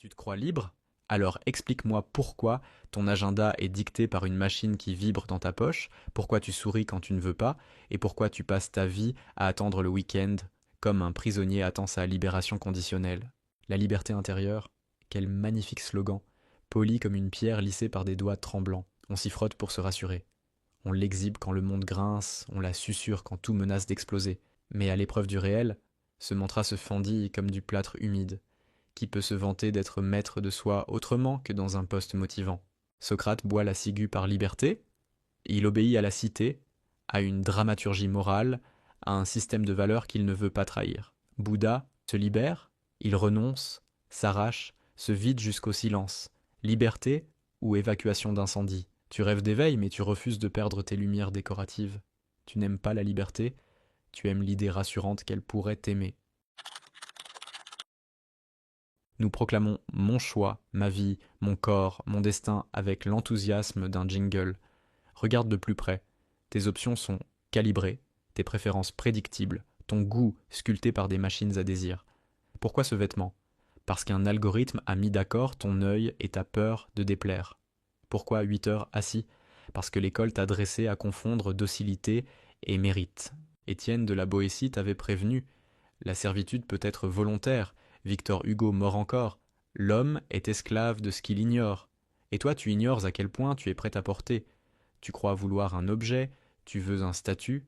Tu te crois libre? Alors explique-moi pourquoi ton agenda est dicté par une machine qui vibre dans ta poche, pourquoi tu souris quand tu ne veux pas, et pourquoi tu passes ta vie à attendre le week-end comme un prisonnier attend sa libération conditionnelle. La liberté intérieure, quel magnifique slogan, poli comme une pierre lissée par des doigts tremblants. On s'y frotte pour se rassurer. On l'exhibe quand le monde grince, on la susurre quand tout menace d'exploser. Mais à l'épreuve du réel, ce mantra se fendit comme du plâtre humide. Qui peut se vanter d'être maître de soi autrement que dans un poste motivant? Socrate boit la ciguë par liberté, il obéit à la cité, à une dramaturgie morale, à un système de valeurs qu'il ne veut pas trahir. Bouddha se libère, il renonce, s'arrache, se vide jusqu'au silence. Liberté ou évacuation d'incendie? Tu rêves d'éveil, mais tu refuses de perdre tes lumières décoratives. Tu n'aimes pas la liberté, tu aimes l'idée rassurante qu'elle pourrait t'aimer. Nous proclamons mon choix, ma vie, mon corps, mon destin avec l'enthousiasme d'un jingle. Regarde de plus près. Tes options sont calibrées, tes préférences prédictibles, ton goût sculpté par des machines à désir. Pourquoi ce vêtement? Parce qu'un algorithme a mis d'accord ton œil et ta peur de déplaire. Pourquoi 8 heures assis? Parce que l'école t'a dressé à confondre docilité et mérite. Étienne de la Boétie t'avait prévenu. La servitude peut être volontaire. Victor Hugo mort encore. L'homme est esclave de ce qu'il ignore. Et toi, tu ignores à quel point tu es prêt à porter. Tu crois vouloir un objet, tu veux un statut.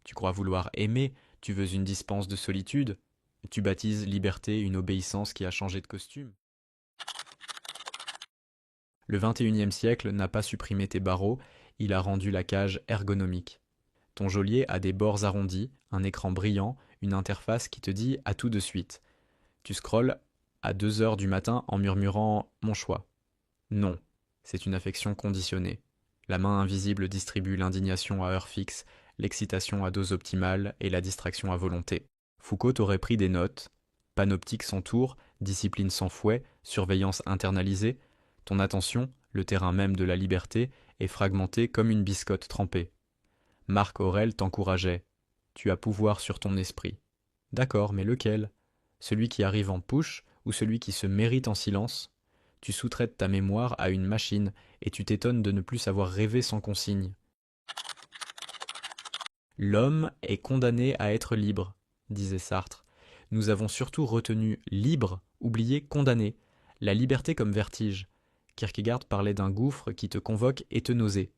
Tu crois vouloir aimer, tu veux une dispense de solitude. Tu baptises liberté une obéissance qui a changé de costume. Le XXIe siècle n'a pas supprimé tes barreaux, il a rendu la cage ergonomique. Ton geôlier a des bords arrondis, un écran brillant, une interface qui te dit à tout de suite. Tu scrolles à 2 heures du matin en murmurant mon choix. Non, c'est une affection conditionnée. La main invisible distribue l'indignation à heure fixe, l'excitation à dose optimale et la distraction à volonté. Foucault aurait pris des notes. Panoptique sans tour, discipline sans fouet, surveillance internalisée. Ton attention, le terrain même de la liberté, est fragmentée comme une biscotte trempée. Marc Aurèle t'encourageait. Tu as pouvoir sur ton esprit. D'accord, mais lequel? Celui qui arrive en push ou celui qui se mérite en silence? Tu sous-traites ta mémoire à une machine et tu t'étonnes de ne plus savoir rêver sans consigne. L'homme est condamné à être libre, disait Sartre. Nous avons surtout retenu libre, oublié condamné. La liberté comme vertige. Kierkegaard parlait d'un gouffre qui te convoque et te nausée.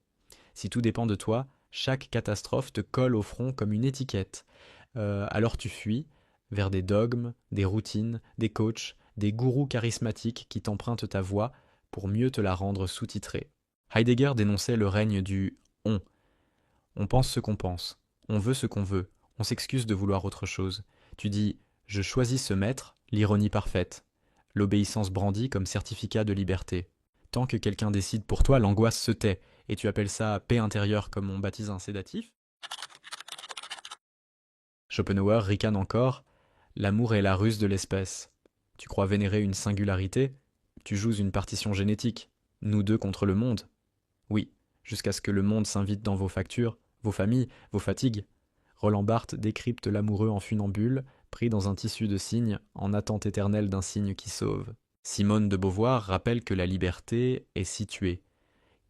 Si tout dépend de toi, chaque catastrophe te colle au front comme une étiquette. Alors tu fuis vers des dogmes, des routines, des coachs, des gourous charismatiques qui t'empruntent ta voix pour mieux te la rendre sous-titrée. Heidegger dénonçait le règne du on. On pense ce qu'on pense, on veut ce qu'on veut, on s'excuse de vouloir autre chose. Tu dis je choisis ce maître, l'ironie parfaite, l'obéissance brandie comme certificat de liberté. Tant que quelqu'un décide pour toi, l'angoisse se tait, et tu appelles ça paix intérieure comme on baptise un sédatif? Schopenhauer ricane encore. L'amour est la ruse de l'espèce. Tu crois vénérer une singularité? Tu joues une partition génétique. Nous deux contre le monde. Oui, jusqu'à ce que le monde s'invite dans vos factures, vos familles, vos fatigues. Roland Barthes décrypte l'amoureux en funambule, pris dans un tissu de cygne, en attente éternelle d'un signe qui sauve. Simone de Beauvoir rappelle que la liberté est située.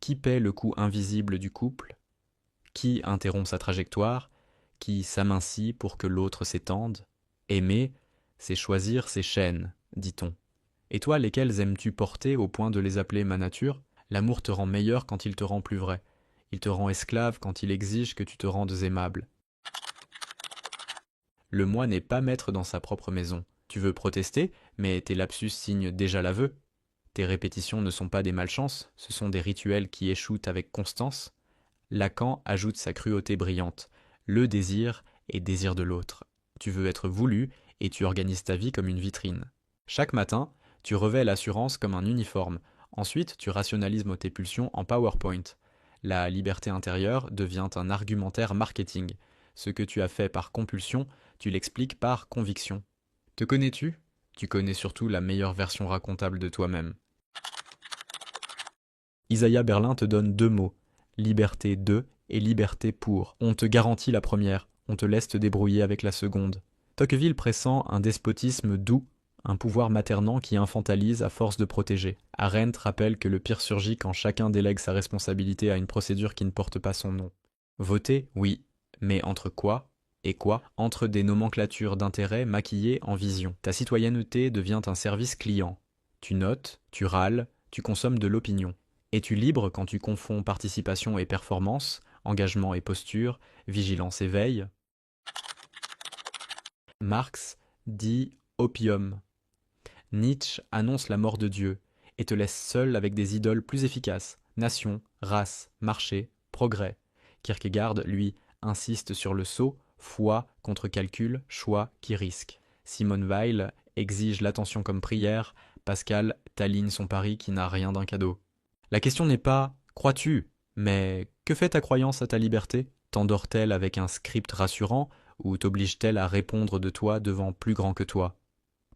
Qui paie le coût invisible du couple? Qui interrompt sa trajectoire? Qui s'amincit pour que l'autre s'étende? Aimer, c'est choisir ses chaînes, dit-on. Et toi, lesquelles aimes-tu porter au point de les appeler ma nature? L'amour te rend meilleur quand il te rend plus vrai. Il te rend esclave quand il exige que tu te rendes aimable. Le moi n'est pas maître dans sa propre maison. Tu veux protester, mais tes lapsus signent déjà l'aveu. Tes répétitions ne sont pas des malchances, ce sont des rituels qui échouent avec constance. Lacan ajoute sa cruauté brillante. Le désir est désir de l'autre. Tu veux être voulu et tu organises ta vie comme une vitrine. Chaque matin, tu revêts l'assurance comme un uniforme. Ensuite, tu rationalises tes pulsions en PowerPoint. La liberté intérieure devient un argumentaire marketing. Ce que tu as fait par compulsion, tu l'expliques par conviction. Te connais-tu? Tu connais surtout la meilleure version racontable de toi-même. Isaiah Berlin te donne deux mots, liberté de et liberté pour. On te garantit la première, on te laisse te débrouiller avec la seconde. Tocqueville pressent un despotisme doux, un pouvoir maternant qui infantilise à force de protéger. Arendt rappelle que le pire surgit quand chacun délègue sa responsabilité à une procédure qui ne porte pas son nom. Voter, oui, mais entre quoi et quoi? Entre des nomenclatures d'intérêts maquillées en vision. Ta citoyenneté devient un service client. Tu notes, tu râles, tu consommes de l'opinion. Es-tu libre quand tu confonds participation et performance, engagement et posture, vigilance et veille? Marx dit opium. Nietzsche annonce la mort de Dieu et te laisse seul avec des idoles plus efficaces, nation, race, marché, progrès. Kierkegaard, lui, insiste sur le saut, foi contre calcul, choix qui risque. Simone Weil exige l'attention comme prière, Pascal t'aligne son pari qui n'a rien d'un cadeau. La question n'est pas crois-tu, mais que fait ta croyance à ta liberté? T'endort-elle avec un script rassurant ou t'oblige-t-elle à répondre de toi devant plus grand que toi?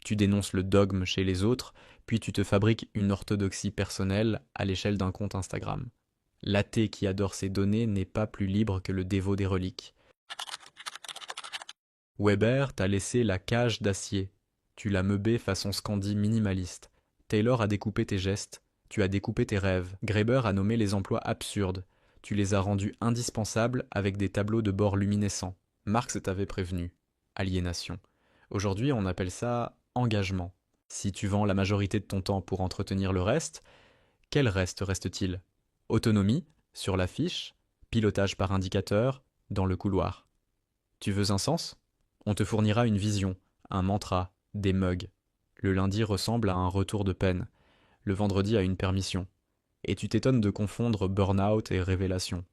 Tu dénonces le dogme chez les autres, puis tu te fabriques une orthodoxie personnelle à l'échelle d'un compte Instagram. L'athée qui adore ses données n'est pas plus libre que le dévot des reliques. Weber t'a laissé la cage d'acier. Tu l'as meubé façon Scandi minimaliste. Taylor a découpé tes gestes. Tu as découpé tes rêves. Graeber a nommé les emplois absurdes. Tu les as rendus indispensables avec des tableaux de bord luminescents. Marx t'avait prévenu. Aliénation. Aujourd'hui, on appelle ça engagement. Si tu vends la majorité de ton temps pour entretenir le reste, quel reste-t-il? Autonomie, sur l'affiche, pilotage par indicateur, dans le couloir. Tu veux un sens? On te fournira une vision, un mantra, des mugs. Le lundi ressemble à un retour de peine, le vendredi à une permission. Et tu t'étonnes de confondre burn-out et révélation.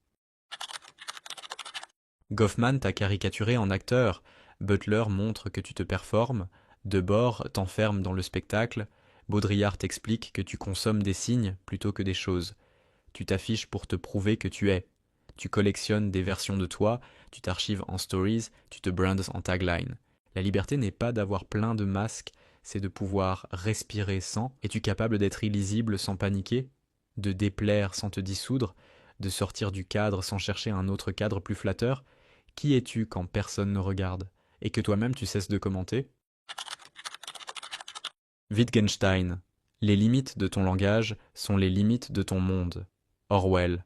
Goffman t'a caricaturé en acteur, Butler montre que tu te performes, Debord t'enferme dans le spectacle, Baudrillard t'explique que tu consommes des signes plutôt que des choses. Tu t'affiches pour te prouver que tu es. Tu collectionnes des versions de toi, tu t'archives en stories, tu te brandes en tagline. La liberté n'est pas d'avoir plein de masques, c'est de pouvoir respirer sans. Es-tu capable d'être illisible sans paniquer? De déplaire sans te dissoudre? De sortir du cadre sans chercher un autre cadre plus flatteur? Qui es-tu quand personne ne regarde? Et que toi-même tu cesses de commenter? Wittgenstein. Les limites de ton langage sont les limites de ton monde. Orwell.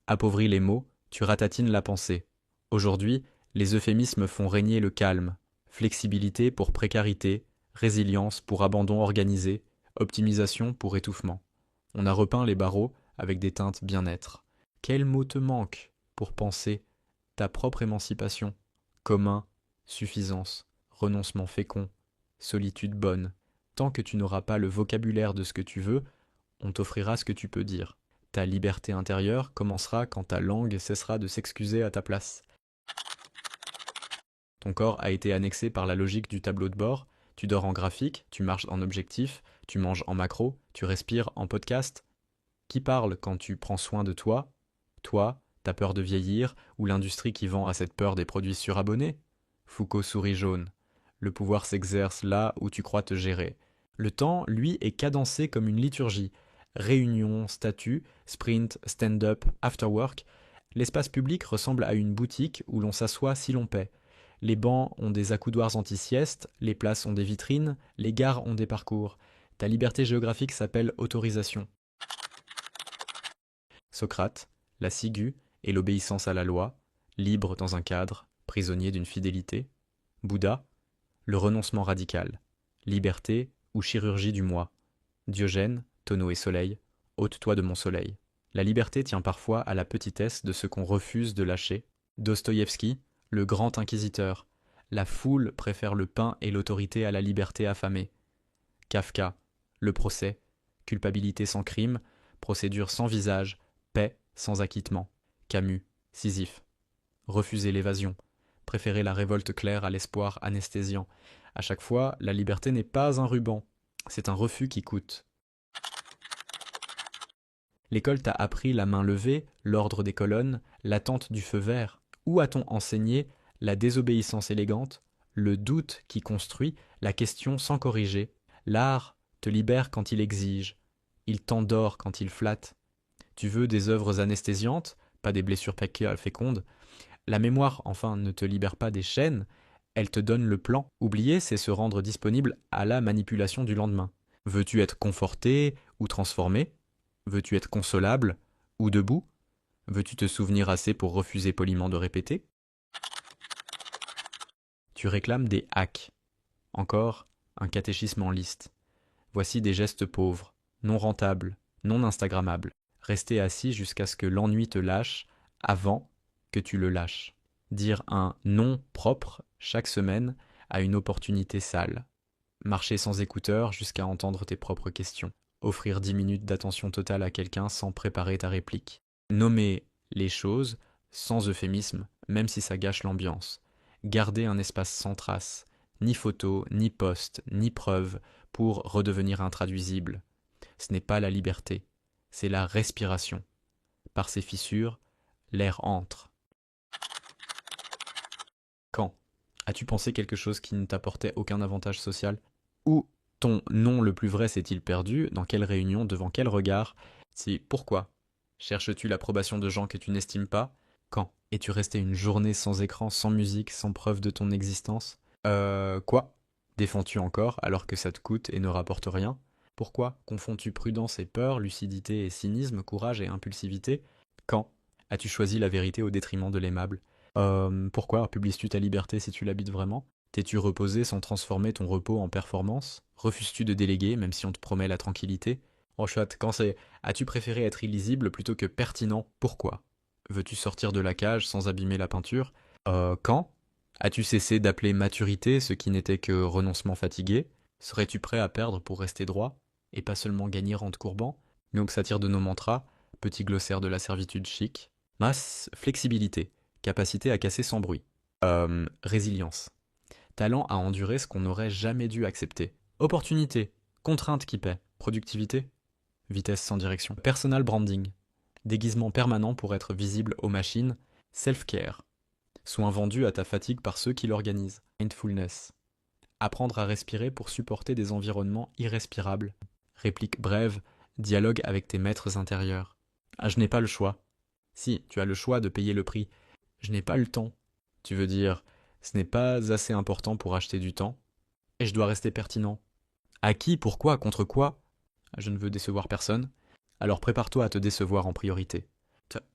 Appauvris les mots, tu ratatines la pensée. Aujourd'hui, les euphémismes font régner le calme. Flexibilité pour précarité, résilience pour abandon organisé, optimisation pour étouffement. On a repeint les barreaux avec des teintes bien-être. Quel mot te manque pour penser ta propre émancipation? Commun, suffisance, renoncement fécond, solitude bonne. Tant que tu n'auras pas le vocabulaire de ce que tu veux, on t'offrira ce que tu peux dire. Ta liberté intérieure commencera quand ta langue cessera de s'excuser à ta place. Ton corps a été annexé par la logique du tableau de bord, tu dors en graphique, tu marches en objectif, tu manges en macro, tu respires en podcast. Qui parle quand tu prends soin de toi? Toi, ta peur de vieillir, ou l'industrie qui vend à cette peur des produits surabonnés? Foucault sourit jaune. Le pouvoir s'exerce là où tu crois te gérer. Le temps, lui, est cadencé comme une liturgie. Réunion, statut, sprint, stand-up, after-work. L'espace public ressemble à une boutique où l'on s'assoit si l'on paie. Les bancs ont des accoudoirs anti-sieste, les places ont des vitrines, les gares ont des parcours. Ta liberté géographique s'appelle autorisation. Socrate, la ciguë et l'obéissance à la loi, libre dans un cadre, prisonnier d'une fidélité. Bouddha, le renoncement radical, liberté ou chirurgie du moi. Diogène, tonneau et soleil, ôte-toi de mon soleil. La liberté tient parfois à la petitesse de ce qu'on refuse de lâcher. Dostoïevski, le grand inquisiteur. La foule préfère le pain et l'autorité à la liberté affamée. Kafka, le procès, culpabilité sans crime, procédure sans visage, paix sans acquittement. Camus, Sisyphe. Refuser l'évasion, préférer la révolte claire à l'espoir anesthésiant. À chaque fois, la liberté n'est pas un ruban, c'est un refus qui coûte. L'école t'a appris la main levée, l'ordre des colonnes, l'attente du feu vert. Où a-t-on enseigné la désobéissance élégante, le doute qui construit, la question sans corriger? L'art te libère quand il exige, il t'endort quand il flatte. Tu veux des œuvres anesthésiantes, pas des blessures fécondes. La mémoire, enfin, ne te libère pas des chaînes, Elle te donne le plan. Oublier, c'est se rendre disponible à la manipulation du lendemain. Veux-tu être conforté ou transformé? Veux-tu être consolable ou debout? Veux-tu te souvenir assez pour refuser poliment de répéter? Tu réclames des hacks. Encore un catéchisme en liste. Voici des gestes pauvres, non rentables, non instagrammables. Rester assis jusqu'à ce que l'ennui te lâche avant que tu le lâches. Dire un non propre chaque semaine à une opportunité sale. Marcher sans écouteurs jusqu'à entendre tes propres questions. Offrir 10 minutes d'attention totale à quelqu'un sans préparer ta réplique. Nommer les choses sans euphémisme, même si ça gâche l'ambiance. Garder un espace sans trace, ni photo, ni post, ni preuve, pour redevenir intraduisible. Ce n'est pas la liberté, c'est la respiration. Par ces fissures, l'air entre. Quand as-tu pensé quelque chose qui ne t'apportait aucun avantage social? Où ton nom le plus vrai s'est-il perdu? Dans quelle réunion? Devant quel regard? Si, pourquoi? Cherches-tu l'approbation de gens que tu n'estimes pas? Quand es-tu resté une journée sans écran, sans musique, sans preuve de ton existence? Quoi? Défends-tu encore alors que ça te coûte et ne rapporte rien? Pourquoi confonds-tu prudence et peur, lucidité et cynisme, courage et impulsivité? Quand as-tu choisi la vérité au détriment de l'aimable? Pourquoi publies-tu ta liberté si tu l'habites vraiment? T'es-tu reposé sans transformer ton repos en performance? Refuses-tu de déléguer même si on te promet la tranquillité? Oh chouette, quand c'est as-tu préféré être illisible plutôt que pertinent? Pourquoi? Veux-tu sortir de la cage sans abîmer la peinture? Quand? As-tu cessé d'appeler maturité ce qui n'était que renoncement fatigué? Serais-tu prêt à perdre pour rester droit? Et pas seulement gagner en te courbant? Donc ça tire de nos mantras, petit glossaire de la servitude chic. Masse, flexibilité, capacité à casser sans bruit. Résilience. Talent à endurer ce qu'on n'aurait jamais dû accepter. Opportunité, contrainte qui paie. Productivité, vitesse sans direction. Personal branding, déguisement permanent pour être visible aux machines. Self-care, soin vendu à ta fatigue par ceux qui l'organisent. Mindfulness, apprendre à respirer pour supporter des environnements irrespirables. Réplique brève, dialogue avec tes maîtres intérieurs. Ah, je n'ai pas le choix. Si, tu as le choix de payer le prix. Je n'ai pas le temps. Tu veux dire, ce n'est pas assez important pour acheter du temps, et je dois rester pertinent. À qui, pourquoi, contre quoi? Je ne veux décevoir personne. Alors prépare-toi à te décevoir en priorité.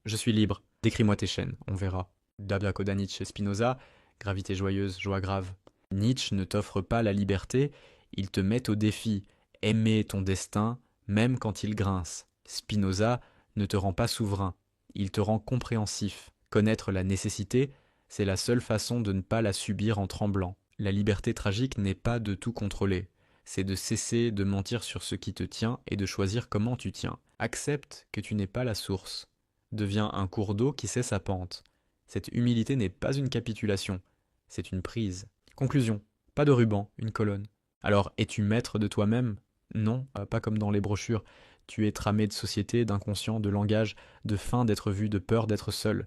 Je suis libre. Décris-moi tes chaînes, on verra. Dabda Koda Nietzsche et Spinoza, gravité joyeuse, joie grave. Nietzsche ne t'offre pas la liberté, il te met au défi. Aimer ton destin, même quand il grince. Spinoza ne te rend pas souverain, il te rend compréhensif. Connaître la nécessité, c'est la seule façon de ne pas la subir en tremblant. La liberté tragique n'est pas de tout contrôler, c'est de cesser de mentir sur ce qui te tient et de choisir comment tu tiens. Accepte que tu n'es pas la source. Deviens un cours d'eau qui sait sa pente. Cette humilité n'est pas une capitulation, c'est une prise. Conclusion. Pas de ruban, une colonne. Alors, es-tu maître de toi-même? Non, pas comme dans les brochures. Tu es tramé de société, d'inconscient, de langage, de faim d'être vu, de peur d'être seul.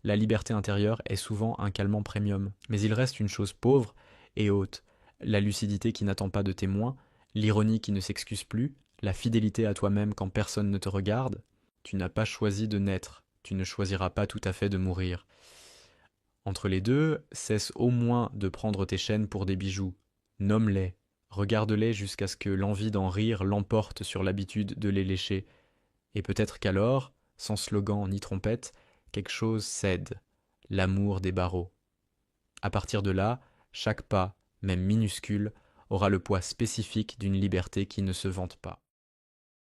La liberté intérieure est souvent un calmant premium. Mais il reste une chose pauvre et haute. La lucidité qui n'attend pas de témoins, l'ironie qui ne s'excuse plus, la fidélité à toi-même quand personne ne te regarde. Tu n'as pas choisi de naître, tu ne choisiras pas tout à fait de mourir. Entre les deux, cesse au moins de prendre tes chaînes pour des bijoux. Nomme-les, regarde-les jusqu'à ce que l'envie d'en rire l'emporte sur l'habitude de les lécher. Et peut-être qu'alors, sans slogan ni trompette, quelque chose cède, l'amour des barreaux. À partir de là, chaque pas, même minuscule, aura le poids spécifique d'une liberté qui ne se vante pas.